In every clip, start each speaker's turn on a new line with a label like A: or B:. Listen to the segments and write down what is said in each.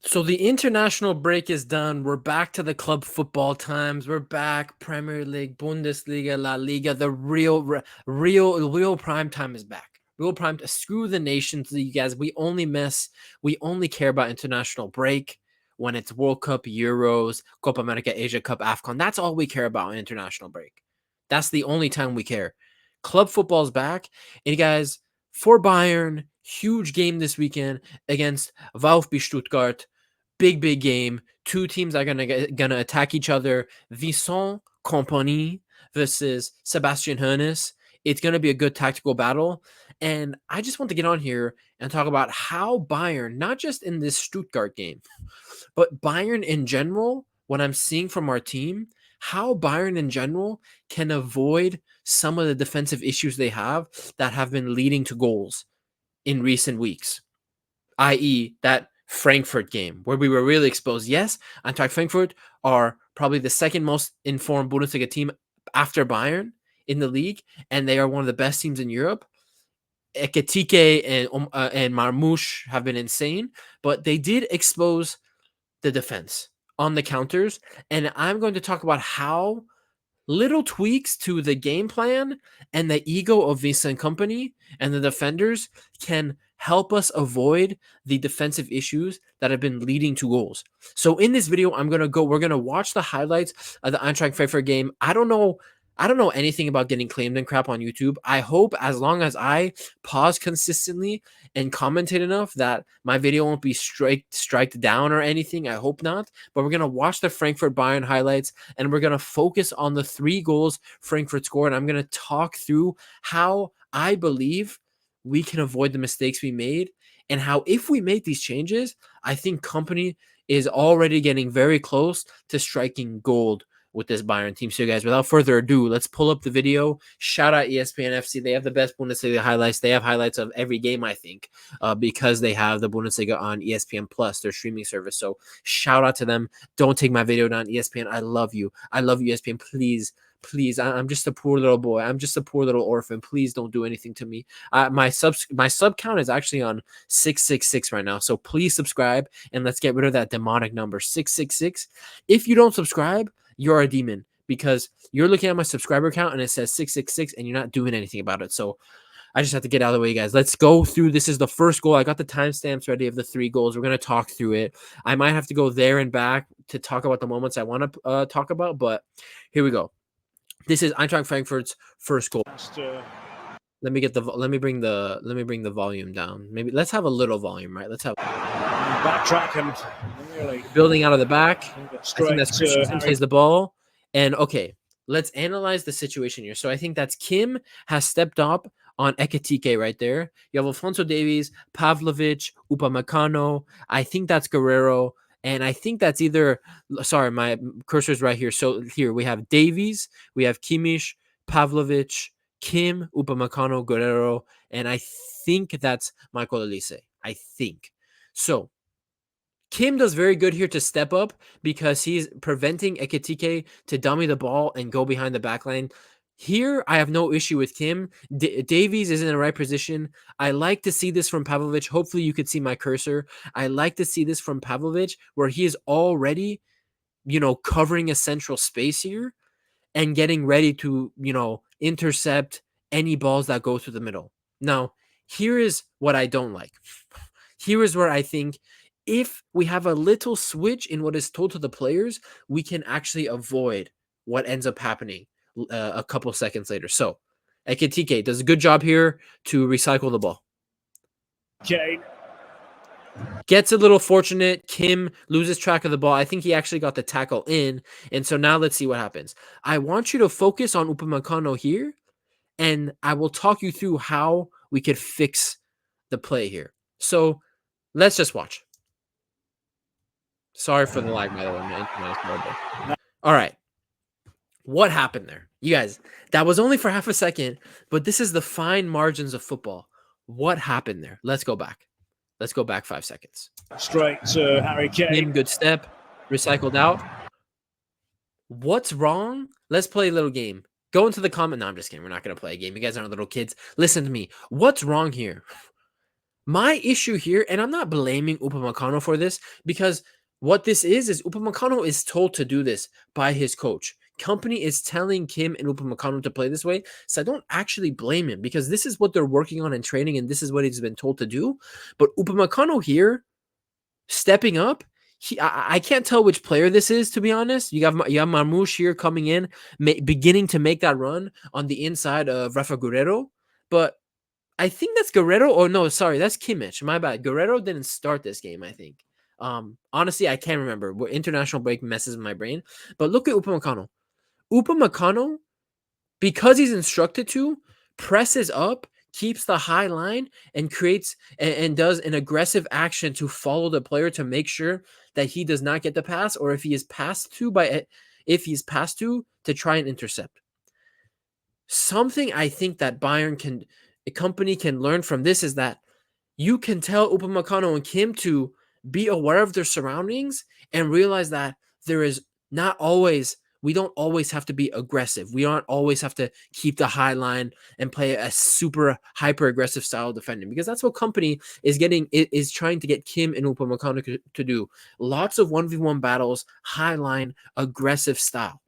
A: So the international break is done. We're back to the club football times. We're back. Premier League, Bundesliga, La Liga. The real prime time is back. Real prime. Screw the Nations League, guys. We only care about international break when it's World Cup, Euros, Copa America, Asia Cup, AFCON. That's all we care about in international break. That's the only time we care. Club football's back, and guys, for Bayern, huge game this weekend against VfB Stuttgart. Big game. Two teams are gonna attack each other. Vincent Kompany versus Sebastian Hoeneß. It's gonna be a good tactical battle. And I just want to get on here and talk about how Bayern, not just in this Stuttgart game, but Bayern in general, what I'm seeing from our team, how Bayern in general can avoid some of the defensive issues they have that have been leading to goals in recent weeks, i.e., that Frankfurt game where we were really exposed. Yes, Eintracht Frankfurt are probably the second most informed Bundesliga team after Bayern in the league, and they are one of the best teams in Europe. Ekitike and Marmoush have been insane, but they did expose the defense on the counters, and I'm going to talk about how little tweaks to the game plan and the ego of Vincent Kompany and the defenders can help us avoid the defensive issues that have been leading to goals. So in this video, we're gonna watch the highlights of the Eintracht Frankfurt game. I don't know anything about getting claimed and crap on YouTube. I hope as long as I pause consistently and commentate enough that my video won't be striked down or anything. I hope not. But we're gonna watch the Frankfurt Bayern highlights and we're gonna focus on the 3 goals Frankfurt scored. And I'm gonna talk through how I believe we can avoid the mistakes we made and how if we make these changes, I think Kompany is already getting very close to striking gold with this Bayern team. So, guys, without further ado, let's pull up the video. Shout out ESPN FC. They have the best Bundesliga highlights. They have highlights of every game, I think, because they have the Bundesliga on ESPN Plus, their streaming service. So, shout out to them. Don't take my video down, ESPN. I love you. I love you, ESPN. Please, I'm just a poor little boy. I'm just a poor little orphan. Please don't do anything to me. My sub count is actually on 666 right now. So please subscribe and let's get rid of that demonic number 666. If you don't subscribe, you're a demon because you're looking at my subscriber count and it says 666 and you're not doing anything about it. So I just have to get out of the way, guys. Let's go through. This is the first goal. I got the timestamps ready of the 3 goals. We're going to talk through it. I might have to go there and back to talk about the moments I want to talk about, but here we go. This is Eintracht Frankfurt's first goal. Let me bring the volume down. Maybe let's have a little volume, right? Let's have
B: backtrack and really
A: building out of the back. I think that's Christensen plays the ball. And okay, let's analyze the situation here. So I think that's Kim has stepped up on Ekitike right there. You have Alphonso Davies, Pavlovic, Upamecano. I think that's Guerrero. And I think that's either, sorry, my cursor's right here. So here we have Davies, we have Kimmich, Pavlovic, Kim, Upamecano, Guerrero, and I think that's Michael Elise. I think. So Kim does very good here to step up because he's preventing Ekitike to dummy the ball and go behind the back line. Here, I have no issue with Kim. Davies is in the right position. I like to see this from Pavlovic. Hopefully, you could see my cursor. I like to see this from Pavlovic where he is already, covering a central space here and getting ready to, intercept any balls that go through the middle. Now, here is what I don't like. Here is where I think if we have a little switch in what is told to the players, we can actually avoid what ends up happening a couple seconds later. So, Ekitike does a good job here to recycle the ball.
B: Kane
A: gets a little fortunate. Kim loses track of the ball. I think he actually got the tackle in. And so now let's see what happens. I want you to focus on Upamecano here, and I will talk you through how we could fix the play here. So let's just watch. Sorry for the lag, by the way. My internet is horrible. All right. What happened there? You guys, that was only for half a second, but this is the fine margins of football. What happened there? Let's go back. Let's go back 5 seconds.
B: Straight to Harry Kane.
A: Good step. Recycled out. What's wrong? Let's play a little game. Go into the comment. No, I'm just kidding. We're not going to play a game. You guys aren't little kids. Listen to me. What's wrong here? My issue here, and I'm not blaming Upamecano for this, because what this is Upamecano is told to do this by his coach. Company is telling Kim and Upamecano to play this way, so I don't actually blame him, because this is what they're working on in training, and this is what he's been told to do. But Upamecano here, stepping up, I can't tell which player this is, to be honest. You have Marmoush here coming in, beginning to make that run on the inside of Rafa Guerrero, but I think that's Guerrero. Oh no, sorry, that's Kimmich. My bad. Guerrero didn't start this game, I think. Honestly, I can't remember. International break messes with my brain. But look at Upamecano. Upamecano, because he's instructed to, presses up, keeps the high line, and creates and does an aggressive action to follow the player to make sure that he does not get the pass, or if he's passed to try and intercept. Something I think that a company can learn from this is that you can tell Upamecano and Kim to be aware of their surroundings and realize that there is not always, we don't always have to be aggressive. We don't always have to keep the high line and play a super hyper aggressive style of defending, because that's what company is trying to get Kim and Upamecano to do. Lots of 1v1 battles, high line, aggressive style.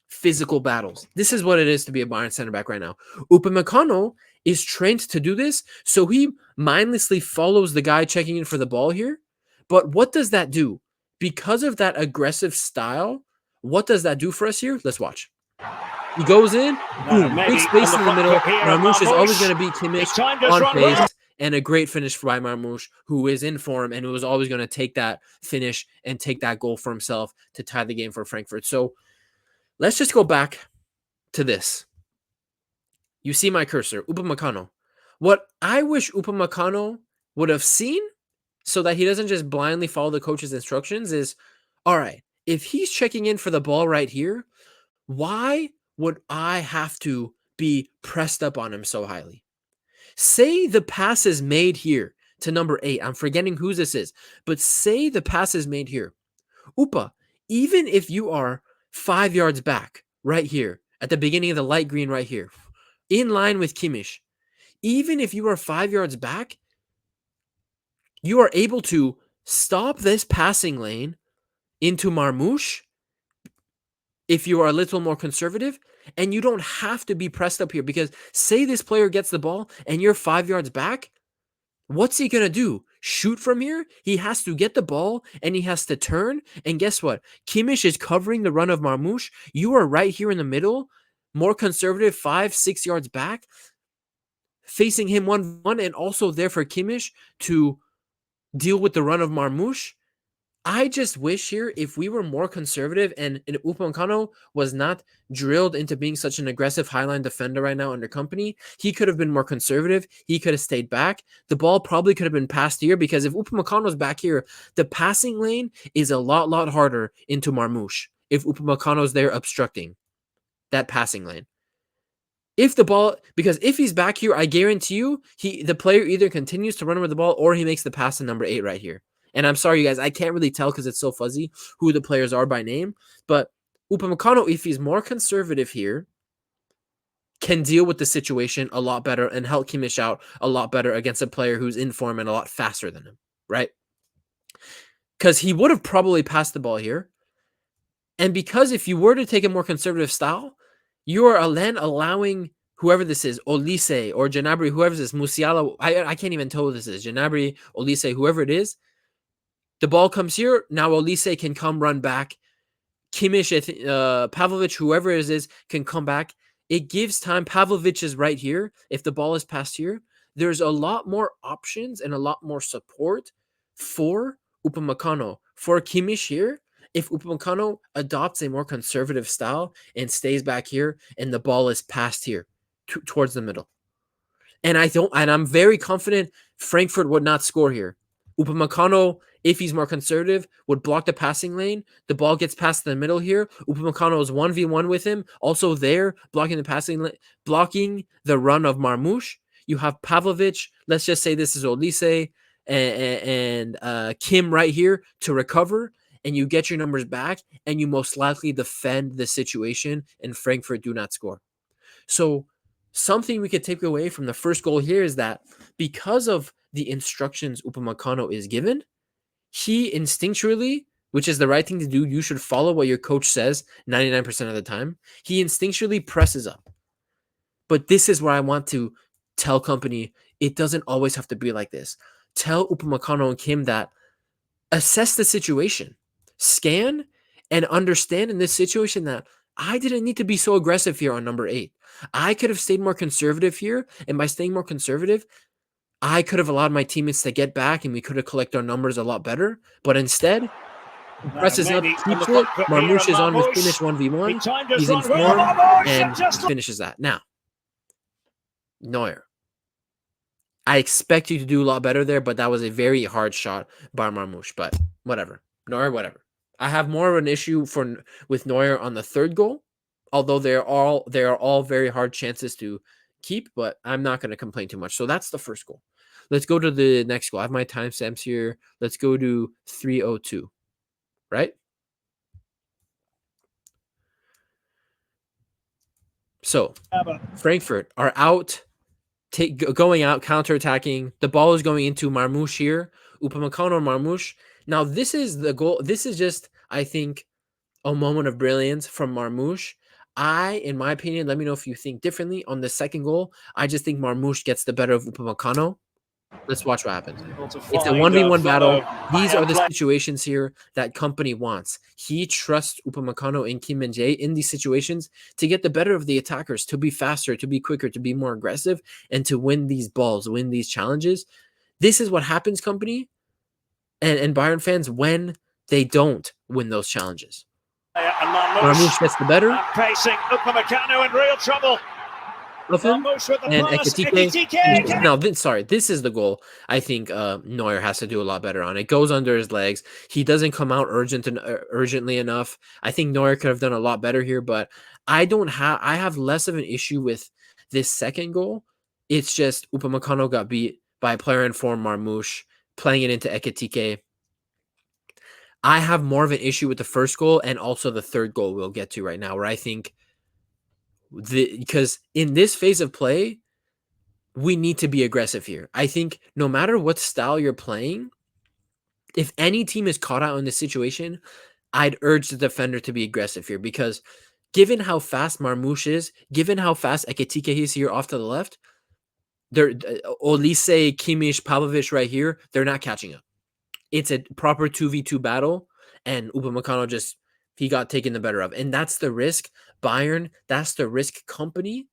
A: Physical battles. This is what it is to be a Bayern center back right now. Upamecano is trained to do this, so he mindlessly follows the guy checking in for the ball here. But what does that do? Because of that aggressive style, what does that do for us here? Let's watch. He goes in, boom, big space in the middle. Marmoush is always going to beat Kimmich on pace, and a great finish by Marmoush, who is in form and who was always going to take that finish and take that goal for himself to tie the game for Frankfurt. So let's just go back to this. You see my cursor, Upamecano. What I wish Upamecano would have seen, so that he doesn't just blindly follow the coach's instructions, is, all right, if he's checking in for the ball right here, why would I have to be pressed up on him so highly? Say the pass is made here to number 8. I'm forgetting who this is, but say the pass is made here. Upa, even if you are 5 yards back right here at the beginning of the light green right here, in line with Kimmich, even if you are 5 yards back, you are able to stop this passing lane into Marmoush if you are a little more conservative, and you don't have to be pressed up here, because say this player gets the ball and you're 5 yards back, what's he going to do? Shoot from here? He has to get the ball and he has to turn. And guess what? Kimmich is covering the run of Marmoush. You are right here in the middle, more conservative, 5-6 yards back, facing him 1-1, and also there for Kimmich to deal with the run of Marmoush. I just wish here, if we were more conservative and Upamecano was not drilled into being such an aggressive highline defender right now under company, he could have been more conservative. He could have stayed back. The ball probably could have been passed here, because if Upamecano's back here, the passing lane is a lot harder into Marmoush if Upamecano's there obstructing that passing lane. Because if he's back here, I guarantee you, the player either continues to run over the ball or he makes the pass to number 8 right here. And I'm sorry, you guys, I can't really tell because it's so fuzzy who the players are by name. But Upamecano, if he's more conservative here, can deal with the situation a lot better and help Kimmich out a lot better against a player who's in form and a lot faster than him, right? Because he would have probably passed the ball here. And because if you were to take a more conservative style, you are then allowing whoever this is, Olise or Gnabry, whoever this is, Musiala, I can't even tell who this is, Gnabry, Olise, whoever it is, the ball comes here. Now Olise can come run back. Kimmich, Pavlovic, whoever it is, can come back. It gives time. Pavlovic is right here. If the ball is passed here, there's a lot more options and a lot more support for Upamecano. For Kimmich here, if Upamecano adopts a more conservative style and stays back here and the ball is passed here towards the middle. And I'm very confident Frankfurt would not score here. Upamecano, if he's more conservative, would block the passing lane. The ball gets passed in the middle here. Upamecano is 1v1 with him. Also there, blocking the passing lane, blocking the run of Marmoush. You have Pavlovic. Let's just say this is Olise and Kim right here to recover. And you get your numbers back. And you most likely defend the situation. And Frankfurt do not score. So something we could take away from the first goal here is that because of the instructions Upamecano is given, he instinctually, which is the right thing to do, you should follow what your coach says 99% of the time. He instinctually presses up. But this is where I want to tell company, it doesn't always have to be like this. Tell Upamecano and Kim that assess the situation, scan and understand in this situation that I didn't need to be so aggressive here on number 8. I could have stayed more conservative here. And by staying more conservative, I could have allowed my teammates to get back and we could have collected our numbers a lot better. But instead, he presses up, keeps it. Marmoush is on with Kimmich 1v1. He's in form and finishes that. Now, Neuer. I expect you to do a lot better there, but that was a very hard shot by Marmoush. But whatever. Neuer, whatever. I have more of an issue with Neuer on the third goal, although they are all very hard chances to keep, but I'm not going to complain too much. So that's the first goal. Let's go to the next goal. I have my timestamps here. Let's go to 3:02, right? So Frankfurt are out, going out, counterattacking. The ball is going into Marmoush here. Upamecano, Marmoush. Now, this is the goal. This is just, I think, a moment of brilliance from Marmoush. In my opinion, let me know if you think differently on the second goal. I just think Marmoush gets the better of Upamecano. Let's watch what happens. It's a 1v1 battle. These are the situations here that company wants. He trusts Upamecano and Kim Min-jae in these situations to get the better of the attackers, to be faster, to be quicker, to be more aggressive, and to win these balls, win these challenges. This is what happens, company, and Bayern fans, when they don't win those challenges. Marmoush gets the better.
B: Pacing Upamecano in real trouble.
A: Of him and Ekitike. Now, this is the goal. I think Neuer has to do a lot better on. It goes under his legs. He doesn't come out urgently enough. I think Neuer could have done a lot better here, but I have less of an issue with this second goal. It's just Upamecano got beat by a player in form, Marmoush, playing it into Ekitike. I have more of an issue with the first goal and also the third goal we'll get to right now, where I think because in this phase of play, we need to be aggressive here. I think no matter what style you're playing, if any team is caught out in this situation, I'd urge the defender to be aggressive here, because given how fast Marmoush is, given how fast Ekitike is here off to the left, Olise, Kimmich, Pavlovic right here, they're not catching up. It's a proper 2v2 battle, and Upamecano he got taken the better of. And that's the risk Bayern, that's the risk company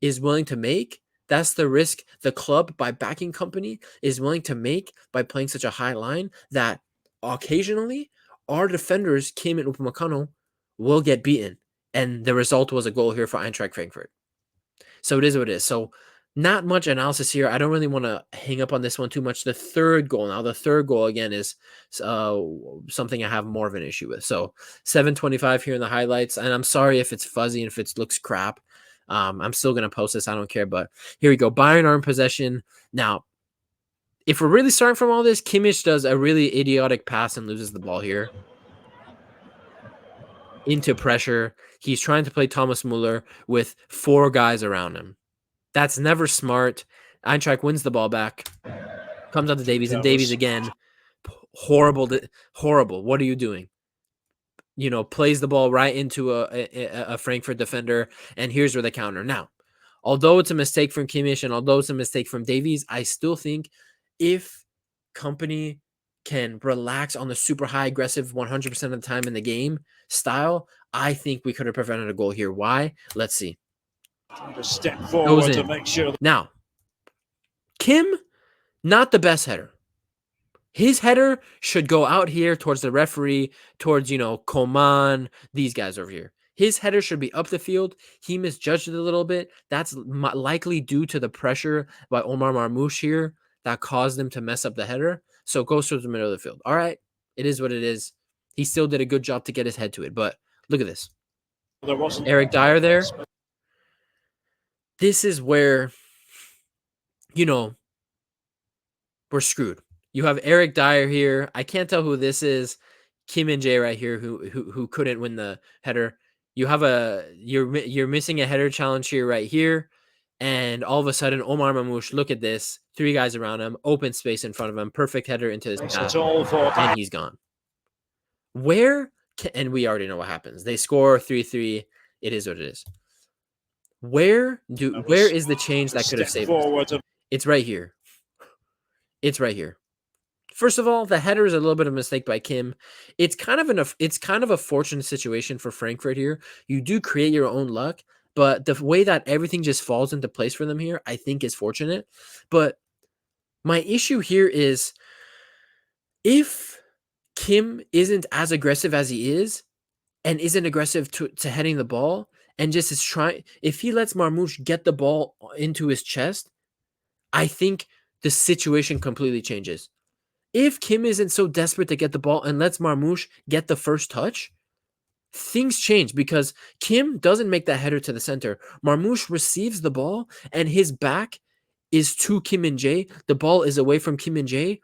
A: is willing to make. That's the risk the club, by backing company, is willing to make by playing such a high line, that occasionally our defenders, Kim and Upamecano, will get beaten. And the result was a goal here for Eintracht Frankfurt. So it is what it is. So not much analysis here. I don't really want to hang up on this one too much. The third goal again is something I have more of an issue with. So 7:25 here in the highlights, and I'm sorry if it's fuzzy and if it looks crap. I'm still going to post this. I don't care, but here we go. Bayern are in possession. Now, if we're really starting from all this, Kimmich does a really idiotic pass and loses the ball here into pressure. He's trying to play Thomas Muller with 4 guys around him. That's never smart. Eintracht wins the ball back. Comes out to Davies, and Davies again. Horrible. What are you doing? Plays the ball right into a Frankfurt defender, and here's where the counter. Now, although it's a mistake from Kimmich and although it's a mistake from Davies, I still think if company can relax on the super high aggressive 100% of the time in the game style, I think we could have prevented a goal here. Why? Let's see.
B: Just step forward to make sure.
A: Now, Kim, not the best header. His header should go out here towards the referee, towards, Coman, these guys over here. His header should be up the field. He misjudged it a little bit. That's likely due to the pressure by Omar Marmoush here that caused him to mess up the header. So it goes towards the middle of the field. All right, it is what it is. He still did a good job to get his head to it. But look at this. Eric Dyer there. This is where, we're screwed. You have Eric Dyer here. I can't tell who this is. Kim Min-jae right here, who couldn't win the header. You have you're missing a header challenge here right here. And all of a sudden, Omar Mamouche, look at this. 3 guys around him, open space in front of him, perfect header into his path, and he's gone. And we already know what happens. They score 3-3. It is what it is. Where is the change that could have saved us? It's right here. It's right here. First of all, the header is a little bit of a mistake by Kim. It's kind of a fortunate situation for Frankfurt here. You do create your own luck, but the way that everything just falls into place for them here, I think is fortunate. But my issue here is if Kim isn't as aggressive as he is and isn't aggressive to heading the ball and just is trying, if he lets Marmouche get the ball into his chest, I think the situation completely changes. If Kim isn't so desperate to get the ball and lets Marmouche get the first touch, things change because Kim doesn't make that header to the center. Marmouche receives the ball and his back is to Kim Min-jae. The ball is away from Kim Min-jae.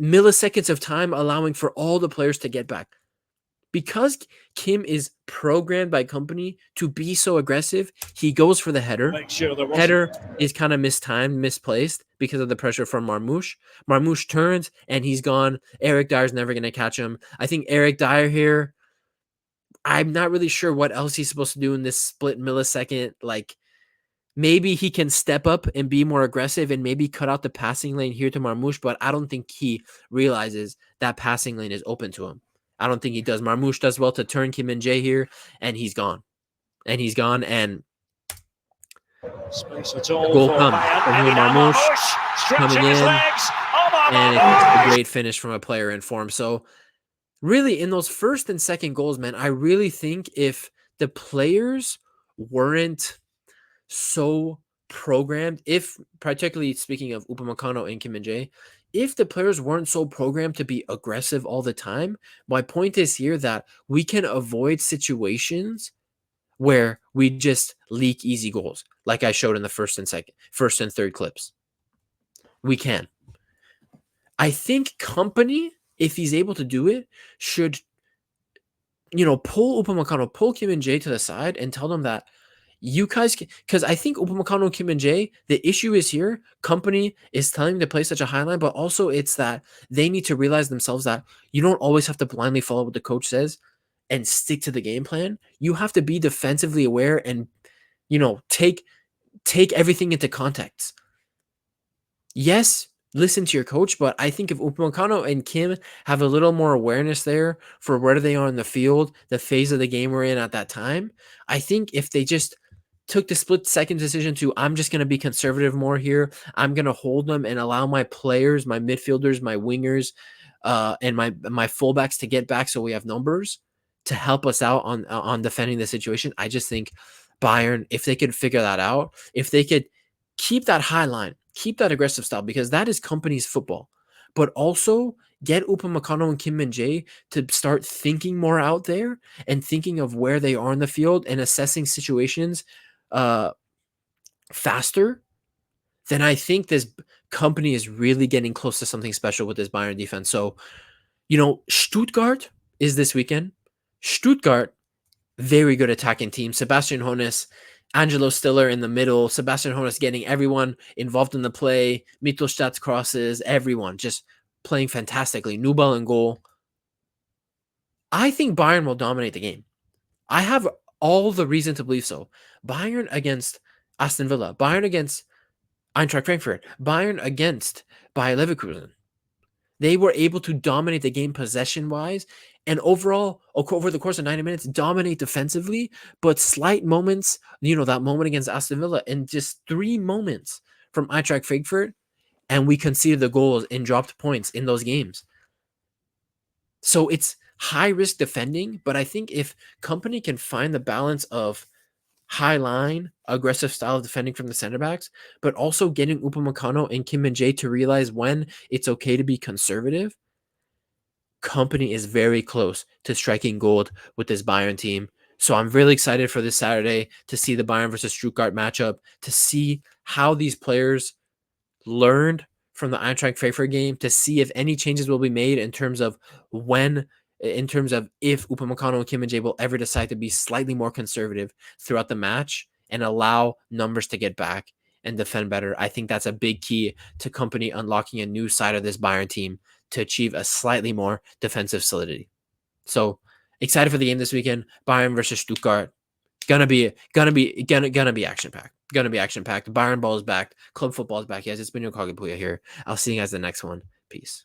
A: Milliseconds of time allowing for all the players to get back. Because Kim is programmed by company to be so aggressive, he goes for the header. Header is kind of mistimed, misplaced because of the pressure from Marmouche. Marmouche turns and he's gone. Eric Dyer's never going to catch him. I think Eric Dyer here, I'm not really sure what else he's supposed to do in this split millisecond. Like, maybe he can step up and be more aggressive and maybe cut out the passing lane here to Marmouche, but I don't think he realizes that passing lane is open to him. I don't think he does. Marmouche does well to turn Kim Min-jae here, and he's gone. And the goal comes from Marmouche coming in, and it's a great finish from a player in form. So really, in those first and second goals, man, I really think if the players weren't so programmed, if particularly speaking of Upamecano and Kim Min-jae, if the players weren't so programmed to be aggressive all the time, my point is here that we can avoid situations where we just leak easy goals, like I showed in the first and third clips. We can. I think company, if he's able to do it, should, pull Upamecano, pull Kim Min-jae to the side and tell them that you guys, because I think Upamecano and Kim Min-jae, the issue is here, company is telling them to play such a high line, but also it's that they need to realize themselves that you don't always have to blindly follow what the coach says and stick to the game plan. You have to be defensively aware and, take everything into context. Yes, listen to your coach, but I think if Upamecano and Kim have a little more awareness there for where they are in the field, the phase of the game we're in at that time, I think if they just took the split-second decision to, I'm just going to be conservative more here, I'm going to hold them and allow my players, my midfielders, my wingers, and my fullbacks to get back so we have numbers to help us out on defending the situation. I just think Bayern, if they could figure that out, if they could keep that high line, keep that aggressive style, because that is company's football, but also get Upamecano and Kim Min-jae to start thinking more out there and thinking of where they are in the field and assessing situations faster, then I think this company is really getting close to something special with this Bayern defense. So, Stuttgart is this weekend. Stuttgart, very good attacking team. Sebastian Hoeneß, Angelo Stiller in the middle. Sebastian Hoeneß getting everyone involved in the play. Mittelstadt's crosses, everyone just playing fantastically. Nubel in goal. I think Bayern will dominate the game. I have all the reason to believe so. Bayern against Aston Villa. Bayern against Eintracht Frankfurt. Bayern against Bayer Leverkusen. They were able to dominate the game possession-wise and overall, over the course of 90 minutes, dominate defensively, but slight moments, that moment against Aston Villa and just 3 moments from Eintracht Frankfurt, and we conceded the goals and dropped points in those games. So it's high-risk defending, but I think if company can find the balance of high line, aggressive style of defending from the center backs, but also getting Upamecano and Kim Min-jae to realize when it's okay to be conservative, company is very close to striking gold with this Bayern team. So I'm really excited for this Saturday to see the Bayern versus Stuttgart matchup, to see how these players learned from the Eintracht Frankfurt game, to see if any changes will be made in terms of if Upamecano and Kim Min-jae will ever decide to be slightly more conservative throughout the match and allow numbers to get back and defend better. I think that's a big key to Kompany unlocking a new side of this Bayern team to achieve a slightly more defensive solidity. So excited for the game this weekend. Bayern versus Stuttgart. Gonna be action packed. Gonna be action packed. Bayern ball is back. Club football is back. Yes, it's been your Kagapuya here. I'll see you guys the next one. Peace.